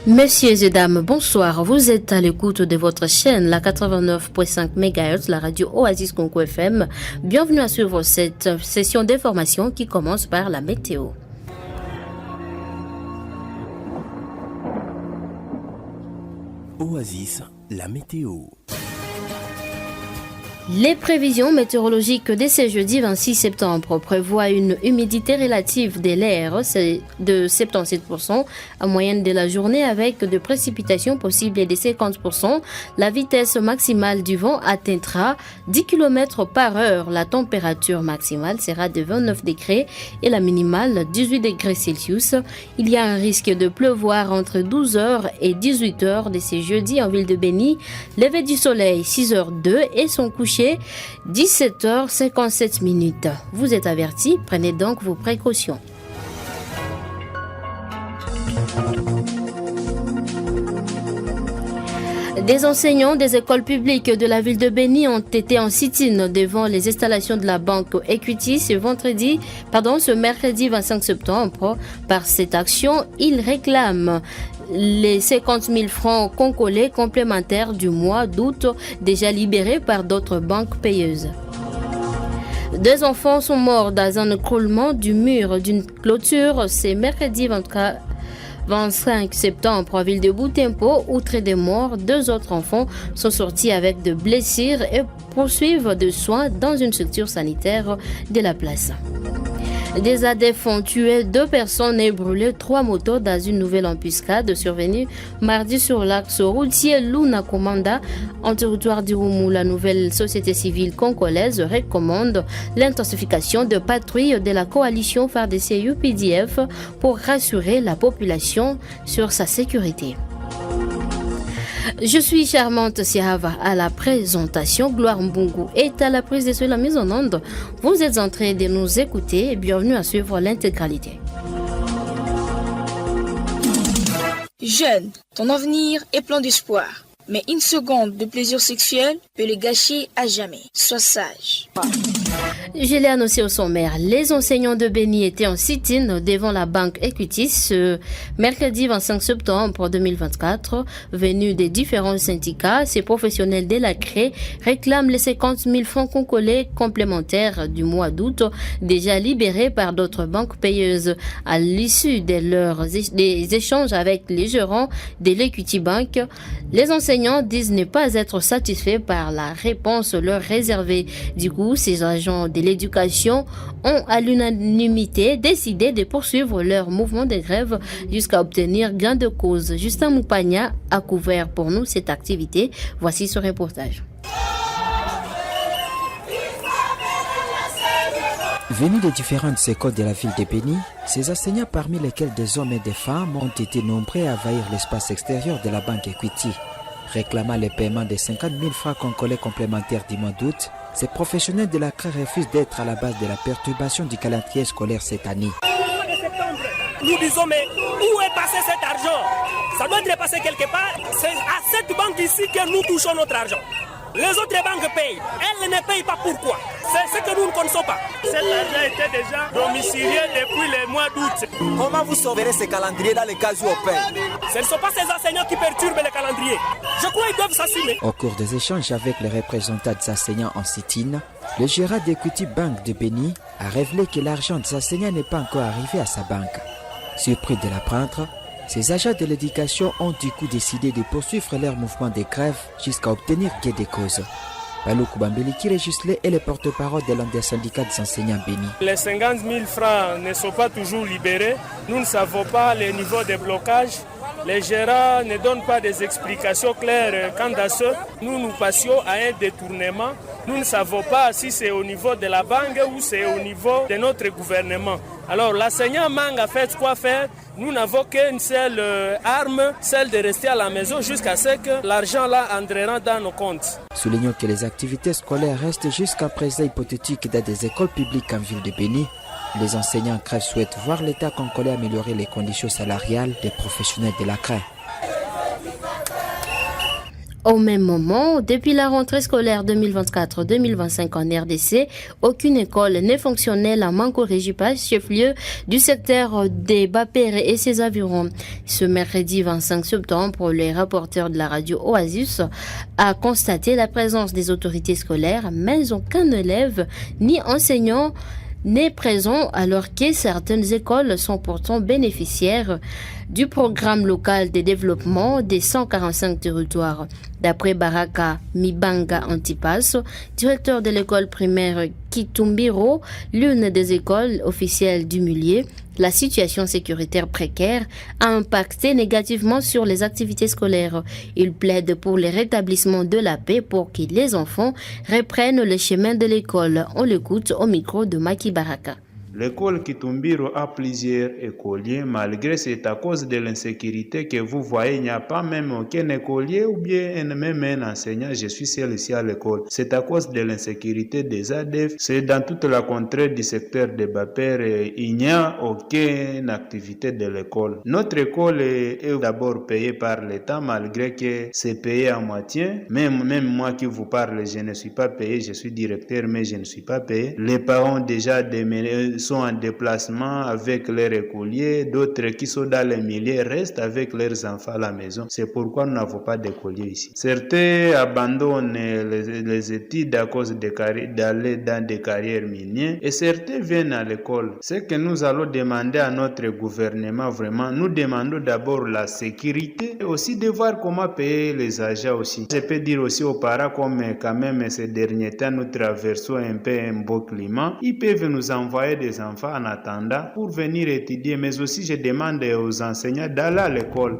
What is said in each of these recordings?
Messieurs et dames, bonsoir. Vous êtes à l'écoute de votre chaîne, la 89.5 MHz, la radio Oasis Congo FM. Bienvenue à suivre cette session d'information qui commence par la météo. Oasis, la météo. Les prévisions météorologiques de ce jeudi 26 septembre prévoient une humidité relative de l'air de 77% en moyenne de la journée avec de précipitations possibles de 50%. La vitesse maximale du vent atteindra 10 km par heure. La température maximale sera de 29 degrés et la minimale 18 degrés Celsius. Il y a un risque de pleuvoir entre 12h et 18h de ce jeudi en ville de Béni. Lever du soleil 6h02 et son coucher 17h57. Vous êtes avertis, prenez donc vos précautions. Des enseignants des écoles publiques de la ville de Béni ont été en sit-in devant les installations de la banque Equity ce mercredi 25 septembre. Par cette action, ils réclament les 50 000 francs congolais complémentaires du mois d'août déjà libérés par d'autres banques payeuses. 2 enfants sont morts dans un écroulement du mur d'une clôture. C'est mercredi 25 septembre à ville de Boutempo. Outre des morts, 2 autres enfants sont sortis avec de blessures et poursuivent des soins dans une structure sanitaire de la place. Des ADF ont tué 2 personnes et brûlé 3 motos dans une nouvelle embuscade survenue mardi sur l'axe routier Luna Komanda en territoire du Roumou. La nouvelle société civile congolaise recommande l'intensification de patrouilles de la coalition FARDC-UPDF pour rassurer la population sur sa sécurité. Je suis Charmante Siava à la présentation. Gloire Mbungu est à la prise de sur la mise en onde. Vous êtes en train de nous écouter et bienvenue à suivre l'intégralité. Jeune, ton avenir est plein d'espoir. Mais une seconde de plaisir sexuel peut le gâcher à jamais. Sois sage. Je l'ai annoncé au sommaire. Les enseignants de Béni étaient en sit-in devant la banque Equity ce mercredi 25 septembre 2024. Venus des différents syndicats, ces professionnels de la CRE réclament les 50 000 francs congolais complémentaires du mois d'août, déjà libérés par d'autres banques payeuses. À l'issue des échanges avec les gérants de l'Equity Bank, les enseignants disent ne pas être satisfaits par la réponse leur réservée. Du coup, ces agents de l'éducation ont à l'unanimité décidé de poursuivre leur mouvement de grève jusqu'à obtenir gain de cause. Justin Moupagna a couvert pour nous cette activité. Voici ce reportage. Venus de différentes écoles de la ville de Béni, ces enseignants parmi lesquels des hommes et des femmes ont été nombreux à envahir l'espace extérieur de la banque Equity. Réclamant le paiement de 50 000 francs congolais complémentaires du mois d'août, ces professionnels de la CRE refusent d'être à la base de la perturbation du calendrier scolaire cette année. Nous disons, mais où est passé cet argent? Ça doit être passé quelque part. C'est à cette banque ici que nous touchons notre argent. Les autres banques payent. Elles ne payent pas pourquoi? C'est ce que nous ne connaissons pas. Cet argent était déjà domicilié depuis le mois d'août. Comment vous sauverez ce calendrier dans les cas où on paye? Ce ne sont pas ces enseignants qui perturbent le calendrier. Je crois qu'ils doivent s'assumer. Au cours des échanges avec les représentants des enseignants en sit-in, le gérant d'Equity Bank de Béni a révélé que l'argent des enseignants n'est pas encore arrivé à sa banque. Surpris de l'apprendre, ces agents de l'éducation ont du coup décidé de poursuivre leur mouvement de grève jusqu'à obtenir gain de cause. Palou Koubambeliki Regislé est le porte-parole de l'un des syndicats des enseignants Béni. Les 50 000 francs ne sont pas toujours libérés. Nous ne savons pas le niveau de blocage. Les gérants ne donnent pas des explications claires quant à ce. Nous passions à un détournement. Nous ne savons pas si c'est au niveau de la banque ou c'est au niveau de notre gouvernement. Alors l'enseignant manque à faire quoi faire. Nous n'avons qu'une seule arme, celle de rester à la maison jusqu'à ce que l'argent là entrera dans nos comptes. Soulignons que les activités scolaires restent jusqu'à présent hypothétiques dans des écoles publiques en ville de Béni. Les enseignants en grève souhaitent voir l'État congolais améliorer les conditions salariales des professionnels de la CRE. Au même moment, depuis la rentrée scolaire 2024-2025 en RDC, aucune école n'est fonctionnelle à Manko-Régipa, chef-lieu du secteur des Bapere et ses environs. Ce mercredi 25 septembre, les rapporteurs de la radio Oasis a constaté la présence des autorités scolaires, mais aucun élève ni enseignant n'est présent alors que certaines écoles sont pourtant bénéficiaires du programme local de développement des 145 territoires. D'après Baraka Mibanga Antipas, directeur de l'école primaire Kitumbiro, l'une des écoles officielles du milieu, la situation sécuritaire précaire a impacté négativement sur les activités scolaires. Il plaide pour le rétablissement de la paix pour que les enfants reprennent le chemin de l'école. On l'écoute au micro de Maki Baraka. L'école Kitumbiro a plusieurs écoliers. Malgré c'est à cause de l'insécurité que vous voyez, il n'y a pas même aucun écolier ou bien même un enseignant. Je suis seul ici à l'école. C'est à cause de l'insécurité des ADF. C'est dans toute la contrée du secteur de Bapere. Il n'y a aucune activité de l'école. Notre école est d'abord payée par l'État, malgré que c'est payé à moitié. Même moi qui vous parle, je ne suis pas payé. Je suis directeur, mais je ne suis pas payé. Les parents déjà sont en déplacement avec leurs écoliers, d'autres qui sont dans les milieux restent avec leurs enfants à la maison. C'est pourquoi nous n'avons pas d'écoliers ici. Certains abandonnent les études à cause d'aller dans des carrières minières et certains viennent à l'école. Ce que nous allons demander à notre gouvernement, vraiment, nous demandons d'abord la sécurité et aussi de voir comment payer les agents aussi. Je peux dire aussi aux parents, comme quand même ces derniers temps nous traversons un peu un beau climat, ils peuvent nous envoyer des enfants en attendant pour venir étudier, mais aussi je demande aux enseignants d'aller à l'école.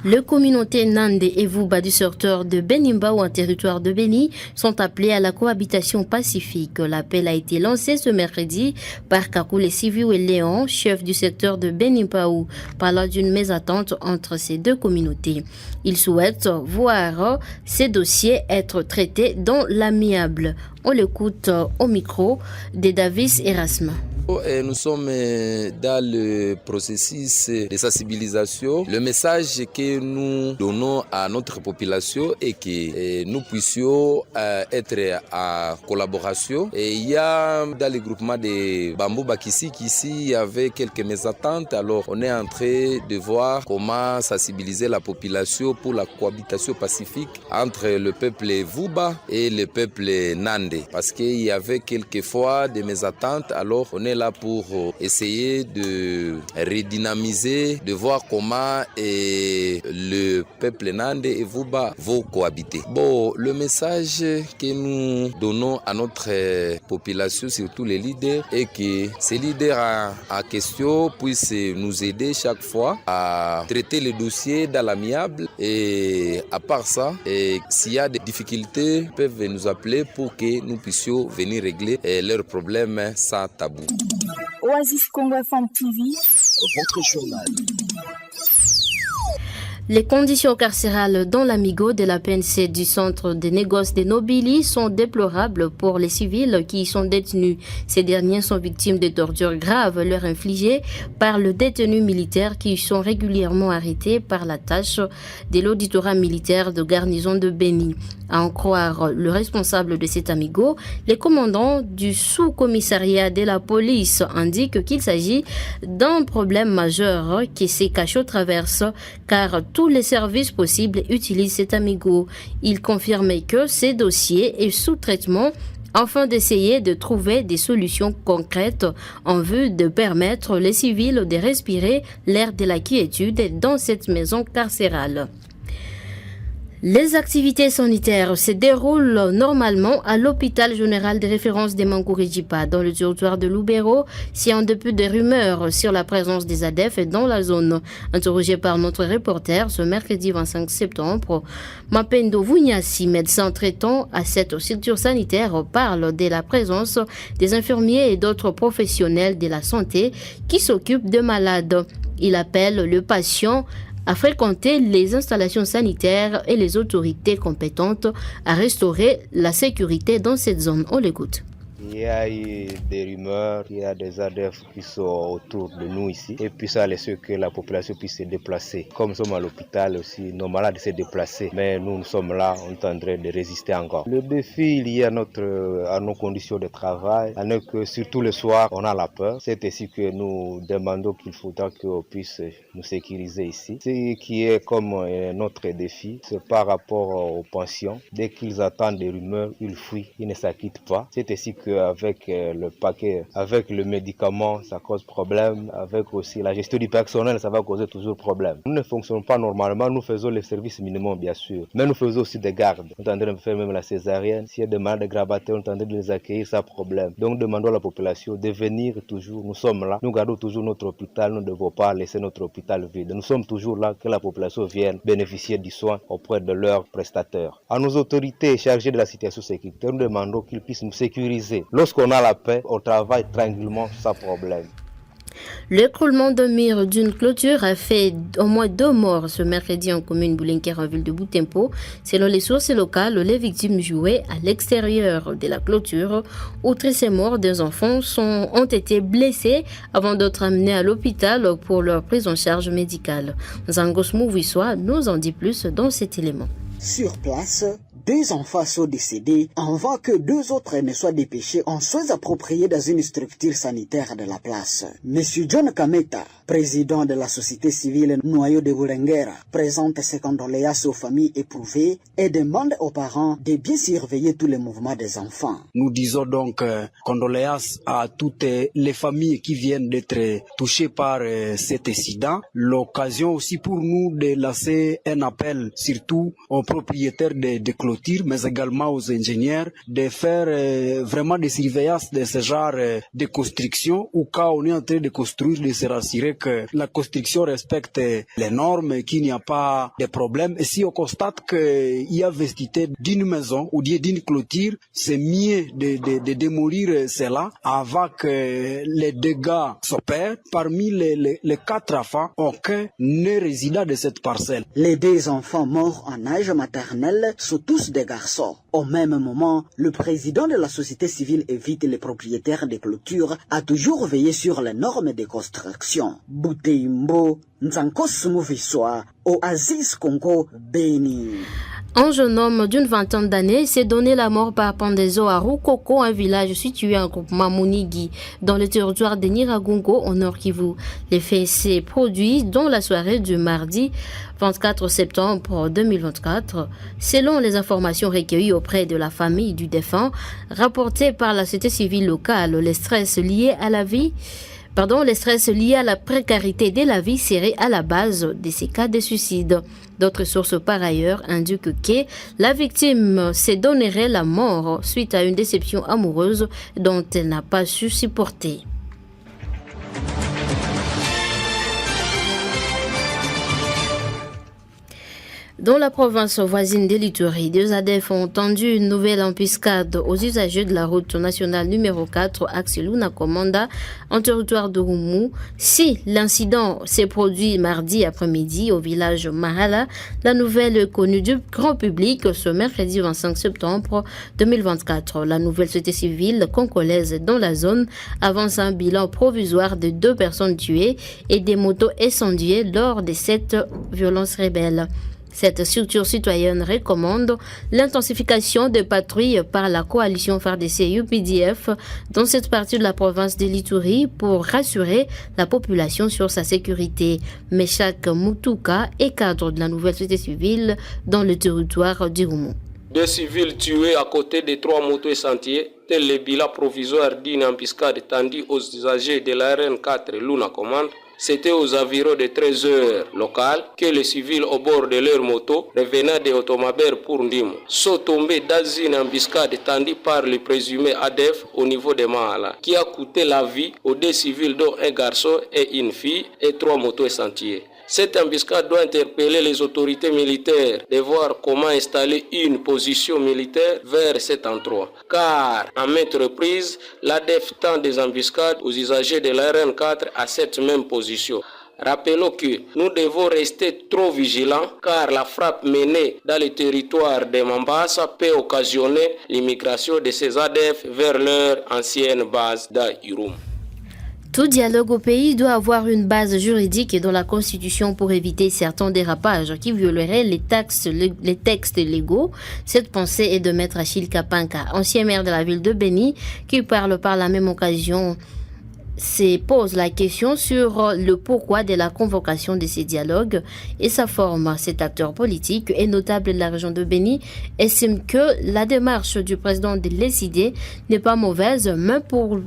Les communautés Nande et Vuba du secteur de Benimba ou en territoire de Beni sont appelées à la cohabitation pacifique. L'appel a été lancé ce mercredi par Kakule Siviu et Léon, chef du secteur de Benimbaou, parlant d'une mésentente entre ces deux communautés. Ils souhaitent voir ces dossiers être traités dans l'amiable. On l'écoute au micro de Davis Erasme. Nous sommes dans le processus de sensibilisation. Le message que nous donnons à notre population est que nous puissions être en collaboration. Et il y a dans le groupement de Bambou Bakissi ici, il y avait quelques mésententes. Alors on est en train de voir comment sensibiliser la population pour la cohabitation pacifique entre le peuple Vuba et le peuple Nande. Parce qu'il y avait quelquefois des mésententes. Alors on est là pour essayer de redynamiser, de voir comment le peuple Nande et Vuba vont cohabiter. Bon, le message que nous donnons à notre population, surtout les leaders, est que ces leaders en question puissent nous aider chaque fois à traiter les dossiers dans l'amiable. Et à part ça, s'il y a des difficultés, ils peuvent nous appeler pour que nous puissions venir régler leurs problèmes sans tabou. Oasis Congo FM TV, votre journal. Les conditions carcérales dans l'Amigo de la PNC du centre de négoce de Nobili sont déplorables pour les civils qui y sont détenus. Ces derniers sont victimes de tortures graves leur infligées par le détenu militaire qui sont régulièrement arrêtés par la tâche de l'auditorat militaire de garnison de Beni. À en croire le responsable de cet Amigo, les commandants du sous-commissariat de la police indiquent qu'il s'agit d'un problème majeur qui ces cachots traversent car tous les services possibles utilisent cet Amigo. Il confirme que ces dossiers est sous traitement afin d'essayer de trouver des solutions concrètes en vue de permettre les civils de respirer l'air de la quiétude dans cette maison carcérale. Les activités sanitaires se déroulent normalement à l'hôpital général de référence de Manko-Régipa dans le territoire de Lubero, si en dépit des rumeurs sur la présence des ADF dans la zone. Interrogé par notre reporter ce mercredi 25 septembre, Mapendo Vunyasi, médecin traitant à cette structure sanitaire, parle de la présence des infirmiers et d'autres professionnels de la santé qui s'occupent de malades. Il appelle le patient à fréquenter les installations sanitaires et les autorités compétentes à restaurer la sécurité dans cette zone. On l'écoute. Il y a eu des rumeurs, il y a des ADF qui sont autour de nous ici. Et puis ça laisse que la population puisse se déplacer. Comme nous sommes à l'hôpital aussi, nos malades se déplacer. Mais nous sommes là, on est en train de résister encore. Le défi lié à nos conditions de travail, à que surtout le soir, on a la peur. C'est ainsi que nous demandons qu'il faudra qu'on puisse nous sécuriser ici. Ce qui est comme notre défi, c'est par rapport aux pensions. Dès qu'ils attendent des rumeurs, ils fuient, ils ne s'acquittent pas. C'est ainsi qu'avec le paquet, avec le médicament, ça cause problème. Avec aussi la gestion du personnel, ça va causer toujours problème. Nous ne fonctionnons pas normalement, nous faisons les services minimums bien sûr. Mais nous faisons aussi des gardes. On est en train de faire même la césarienne. S'il y a des malades grabataires, on est en train de les accueillir, ça problème. Donc demandons à la population de venir toujours. Nous sommes là, nous gardons toujours notre hôpital, nous ne devons pas laisser notre hôpital vide. Nous sommes toujours là, que la population vienne bénéficier du soin auprès de leurs prestataires. À nos autorités chargées de la situation sécuritaire, nous demandons qu'ils puissent nous sécuriser. Lorsqu'on a la paix, on travaille tranquillement sans problème. L'écroulement d'un mur d'une clôture a fait au moins 2 morts ce mercredi en commune Boulinker en ville de Boutempo. Selon les sources locales, les victimes jouaient à l'extérieur de la clôture. Outre ces morts, des enfants ont été blessés avant d'être amenés à l'hôpital pour leur prise en charge médicale. Zangos Mouvissois nous en dit plus dans cet élément. Sur place, 2 enfants sont décédés avant que 2 autres ne soient dépêchés en soins appropriés dans une structure sanitaire de la place. Monsieur John Kameta, président de la société civile Noyau de Bulengera, présente ses condoléances aux familles éprouvées et demande aux parents de bien surveiller tous les mouvements des enfants. Nous disons donc condoléances à toutes les familles qui viennent d'être touchées par cet incident. L'occasion aussi pour nous de lancer un appel surtout aux propriétaires de clôtures, mais également aux ingénieurs, de faire vraiment des surveillances de ce genre de construction, ou quand on est en train de construire, de se rassurer que la construction respecte les normes, qu'il n'y a pas de problème. Et si on constate qu'il y a vestité d'une maison ou d'une clôture, c'est mieux de démolir cela avant que les dégâts s'opèrent. Parmi les 4 enfants, aucun n'est résident de cette parcelle. Les 2 enfants morts en âge maternel sont tous des garçons. Au même moment, le président de la société civile évite les propriétaires des clôtures à toujours veiller sur les normes de construction. Bouteimbo, Nzankos Mouvissoa, Oasis Congo, Béni. Un jeune homme d'une 20aine d'années s'est donné la mort par pendaison à Rukoko, un village situé en groupement Monigi, dans le territoire de Niragongo, au Nord Kivu. Les faits s'est produit dans la soirée du mardi 24 septembre 2024. Selon les informations recueillies auprès de la famille du défunt, rapportées par la société civile locale, les stress liés à la précarité de la vie serait à la base de ces cas de suicide. D'autres sources par ailleurs indiquent que la victime se donnerait la mort suite à une déception amoureuse dont elle n'a pas su supporter. Dans la province voisine de l'Ituri, 2 ADF ont tendu une nouvelle embuscade aux usagers de la route nationale numéro 4, axe Luna-Komanda, en territoire de Roumou. Si l'incident s'est produit mardi après-midi au village Mahala, la nouvelle est connue du grand public ce mercredi 25 septembre 2024. La nouvelle société civile congolaise dans la zone avance un bilan provisoire de 2 personnes tuées et des motos incendiées lors de cette violence rebelle. Cette structure citoyenne recommande l'intensification des patrouilles par la coalition FARDC-UPDF dans cette partie de la province de l'Ituri pour rassurer la population sur sa sécurité. Meshak Mutuka est cadre de la nouvelle société civile dans le territoire d'Irumu. 2 civils tués à côté de 3 motos et sentiers, tel le bilan provisoire d'une embuscade tendue aux usagers de la RN4 Luna Commande. C'était aux environs de 13 heures locales que les civils au bord de leur moto, revenant de Otomaber pour Ndimo, sont tombés dans une embuscade tendue par le présumé ADF au niveau de Mahala, qui a coûté la vie aux 2 civils dont un garçon et une fille et 3 motos et sentiers. Cette embuscade doit interpeller les autorités militaires de voir comment installer une position militaire vers cet endroit. Car, à maintes reprises, l'ADF tend des embuscades aux usagers de la RN4 à cette même position. Rappelons que nous devons rester trop vigilants car la frappe menée dans le territoire de Mambasa peut occasionner l'immigration de ces ADF vers leur ancienne base d'Irum. Tout dialogue au pays doit avoir une base juridique dans la Constitution pour éviter certains dérapages qui violeraient les textes légaux. Cette pensée est de Maître Achille Kapanka, ancien maire de la ville de Béni, qui parle par la même occasion pose la question sur le pourquoi de la convocation de ces dialogues et sa forme. Cet acteur politique et notable de la région de Béni estime que la démarche du président de l'ECD n'est pas mauvaise, mais pour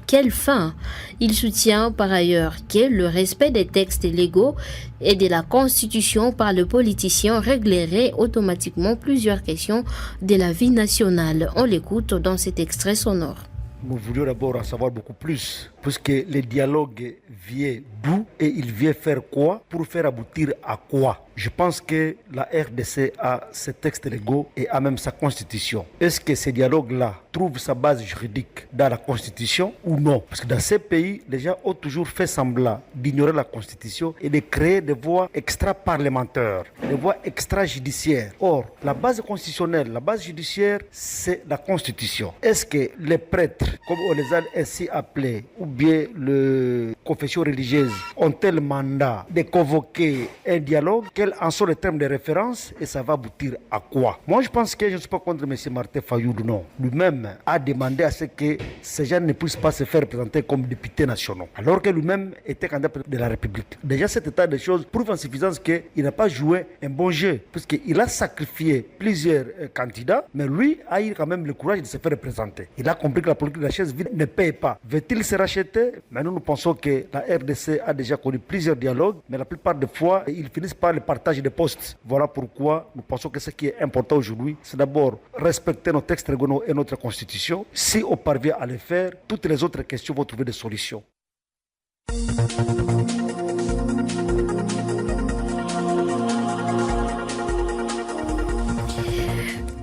quelle fin? Il soutient par ailleurs que le respect des textes légaux et de la Constitution par le politicien réglerait automatiquement plusieurs questions de la vie nationale. On l'écoute dans cet extrait sonore. Nous voulions d'abord en savoir beaucoup plus, puisque le dialogue vient d'où et il vient faire quoi pour faire aboutir à quoi. Je pense que la RDC a ses textes légaux et a même sa constitution. Est-ce que ce dialogue-là trouve sa base juridique dans la constitution ou non? Parce que dans ces pays, les gens ont toujours fait semblant d'ignorer la constitution et de créer des voies extra-parlementaires, des voies extra-judiciaires. Or, la base constitutionnelle, la base judiciaire, c'est la constitution. Est-ce que les prêtres, comme on les a ainsi appelés, ou bien les confessions religieuses, ont-elles le mandat de convoquer un dialogue? Quels en sont les termes de référence et ça va aboutir à quoi? Moi, je pense que je ne suis pas contre M. Martin Fayoulou, non. Lui-même a demandé à ce que ces gens ne puissent pas se faire représenter comme députés nationaux, alors que lui-même était candidat de la République. Déjà, cet état de choses prouve en suffisance qu'il n'a pas joué un bon jeu, puisqu'il a sacrifié plusieurs candidats, mais lui a eu quand même le courage de se faire représenter. Il a compris que la politique de la chaise vide ne paye pas. Veut-il se racheter? Mais nous pensons que la RDC a déjà connu plusieurs dialogues, mais la plupart des fois, ils finissent par le partage des postes. Voilà pourquoi nous pensons que ce qui est important aujourd'hui, c'est d'abord respecter nos textes régionaux et notre constitution. Si on parvient à le faire, toutes les autres questions vont trouver des solutions.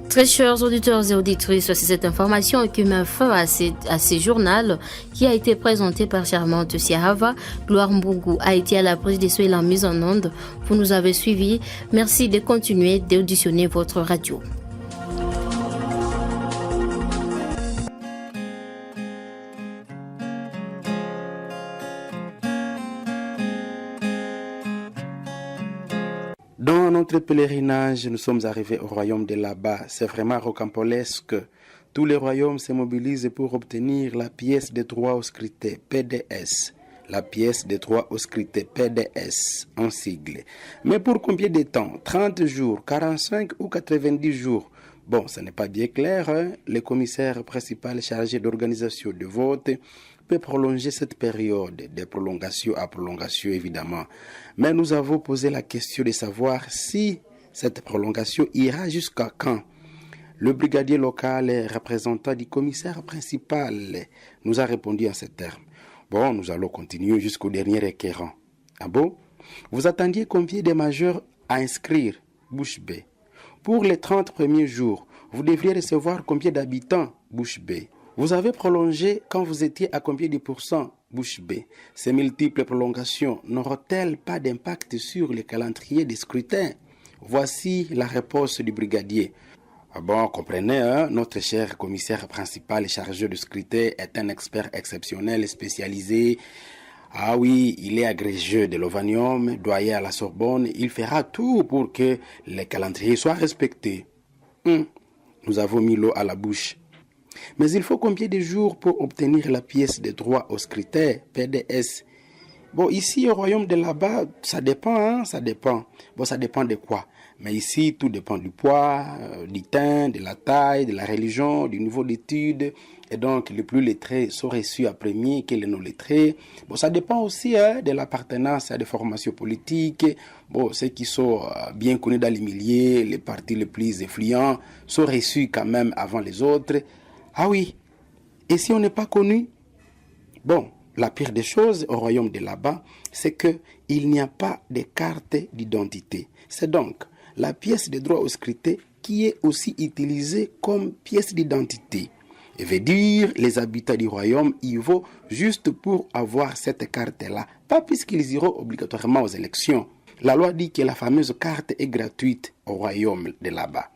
Très chers auditeurs et auditrices, c'est cette information qui met fin à ce journal qui a été présenté par Charmante Siahava. Gloire Mbungu a été à la prise des soins et la mise en onde. Vous nous avez suivis. Merci de continuer d'auditionner votre radio. Dans notre pèlerinage, nous sommes arrivés au royaume de là-bas. C'est vraiment rocambolesque. Tous les royaumes se mobilisent pour obtenir la pièce de droit au scrutin, PDS. La pièce de droit au scrutin, PDS, en sigle. Mais pour combien de temps? 30 jours, 45 ou 90 jours? Bon, ce n'est pas bien clair. Le commissaire principal chargé d'organisation de vote peut prolonger cette période, de prolongation à prolongation évidemment. Mais nous avons posé la question de savoir si cette prolongation ira jusqu'à quand. Le brigadier local, représentant du commissaire principal, nous a répondu en ces termes. Bon, nous allons continuer jusqu'au dernier requérant. Ah bon? Vous attendiez combien de majeurs à inscrire? Bouche bée. Pour les 30 premiers jours, vous devriez recevoir combien d'habitants? Bouche bée. Vous avez prolongé quand vous étiez à combien de pourcents? Bouche bée. Ces multiples prolongations n'auront-elles pas d'impact sur le calendrier des scrutins? Voici la réponse du brigadier. Ah bon, comprenez, notre cher commissaire principal chargé de scrutin est un expert exceptionnel spécialisé. Ah oui, il est agrégé de l'Ovanium, doyen à la Sorbonne. Il fera tout pour que le calendrier soit respecté. Nous avons mis l'eau à la bouche. Mais il faut combien de jours pour obtenir la pièce de droit au scrutin, PDS? Bon, ici au royaume de là-bas, ça dépend, ça dépend. Bon, ça dépend de quoi? Mais ici, tout dépend du poids, du teint, de la taille, de la religion, du niveau d'études. Et donc, les plus lettrés sont reçus à premier que les non-lettrés. Bon, ça dépend aussi de l'appartenance à des formations politiques. Bon, ceux qui sont bien connus dans les milieux, les partis les plus influents, sont reçus quand même avant les autres. Ah oui, et si on n'est pas connu? Bon, la pire des choses au royaume de là-bas, c'est qu'il n'y a pas de carte d'identité. C'est donc la pièce de droit au scrutin qui est aussi utilisée comme pièce d'identité. Et veut dire, les habitants du royaume y vont juste pour avoir cette carte-là, pas puisqu'ils iront obligatoirement aux élections. La loi dit que la fameuse carte est gratuite au royaume de là-bas.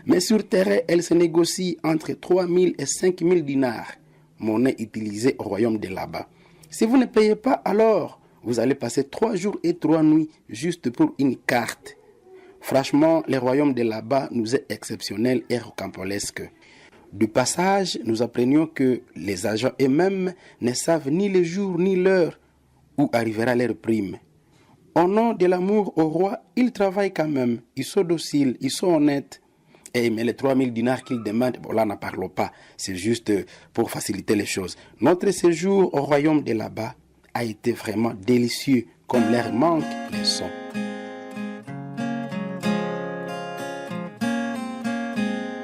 Mais sur terrain, elle se négocie entre 3 000 et 5 000 dinars, monnaie utilisée au royaume de là-bas. Si vous ne payez pas, alors vous allez passer 3 jours et 3 nuits juste pour une carte. Franchement, le royaume de là-bas nous est exceptionnel et rocambolesque. Du passage, nous apprenions que les agents eux-mêmes ne savent ni le jour ni l'heure où arrivera leur prime. Au nom de l'amour au roi, ils travaillent quand même, ils sont dociles, ils sont honnêtes. Mais les 3 000 dinars qu'ils demandent, bon là n'en parlons pas, c'est juste pour faciliter les choses. Notre séjour au royaume de là-bas a été vraiment délicieux, comme leur manque le sont.